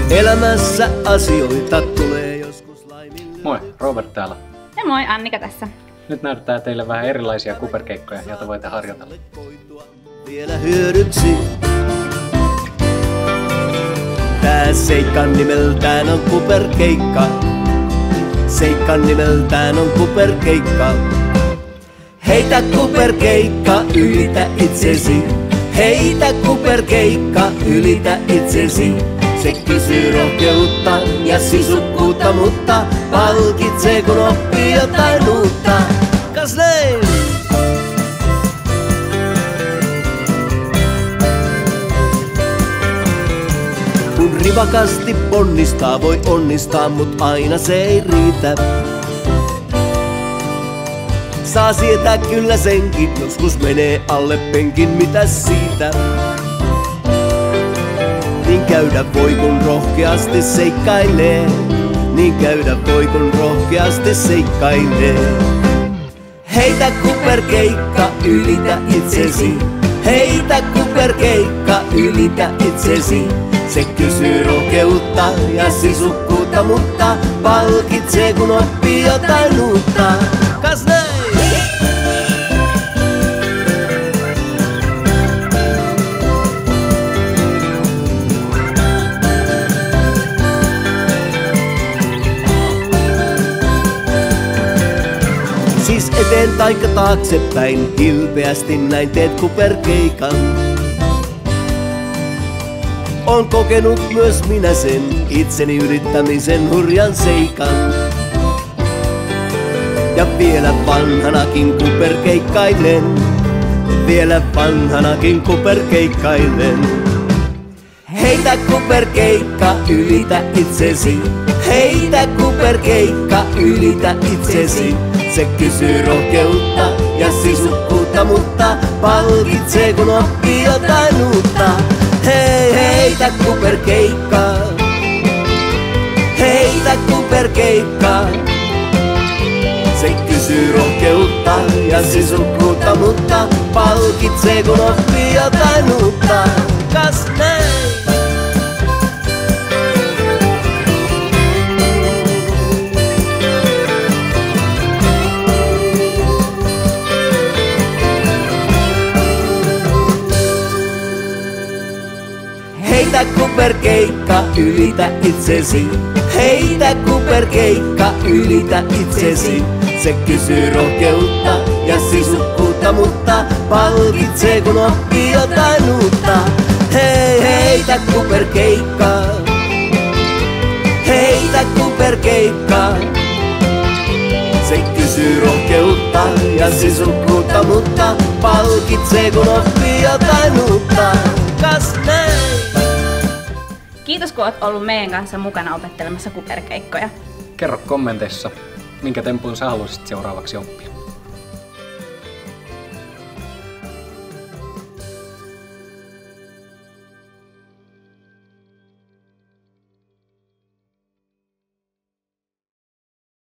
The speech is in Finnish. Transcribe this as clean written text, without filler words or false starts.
Elämässä asioita tulee joskus laiminlyödä. Moi, Robert täällä. Ja moi, Annika tässä. Nyt näytetään teille vähän erilaisia kuperkeikkoja, joita voitte harjoitella. Vielä hyödyksi. Tää seikka nimeltään on kuperkeikka. Seikka nimeltään on kuperkeikka. Heitä kuperkeikka, ylitä itsesi. Heitä kuperkeikka, ylitä itsesi. Se kysyy rohkeutta ja sisukkuutta, mutta palkitsee kun oppii jotain uutta. Kas näin! Kun rivakasti ponnistaa, voi onnistaa, mut aina se ei riitä. Saa sietää kyllä senkin, joskus menee alle penkin, mitäs siitä? Niin käydä voi kun rohkeasti seikkailee. Niin käydä voi kun rohkeasti seikkailee. Heitä kuperkeikka, ylitä itsesi. Heitä kuperkeikka, ylitä itsesi. Se kysyy rohkeutta ja sisukkuutta, mutta palkitsee kun oppii jotain uutta. Kas näin! Siis eteen taikka taaksepäin, hilpeästi näin teet kuperkeikan. On kokenut myös minä sen, itseni yrittämisen hurjan seikan. Ja vielä vanhanakin kuperkeikkailen. Vielä vanhanakin kuperkeikkailen. Heitä kuperkeikka, ylitä itsesi. Heitä kuperkeikka, ylitä itsesi. Se kysyy rohkeutta ja sisukkuutta, mutta palkitsee kun oppii jotain uutta. Hei, heitä kuperkeikka. Heitä kuperkeikka. Se kysyy rohkeutta ja sisukkuutta, mutta palkitsee kun oppii jotain uutta. Kas näin! Heitä kuperkeikka, ylitä itsesi. Heitä kuperkeikka, ylitä itsesi. Se kysyy rohkeutta ja sisukkuutta, mutta palkitsee kun oppii jotain uutta. Hei, heitä kuperkeikka. Heitä kuperkeikka. Se kysyy rohkeutta ja sisukkuutta, mutta palkitsee kun oppii jotain uutta. Kas näin! Kiitos kun oot ollut meidän kanssa mukana opettelemassa kuperkeikkoja. Kerro kommenteissa, minkä tempun sä haluaisit seuraavaksi oppia.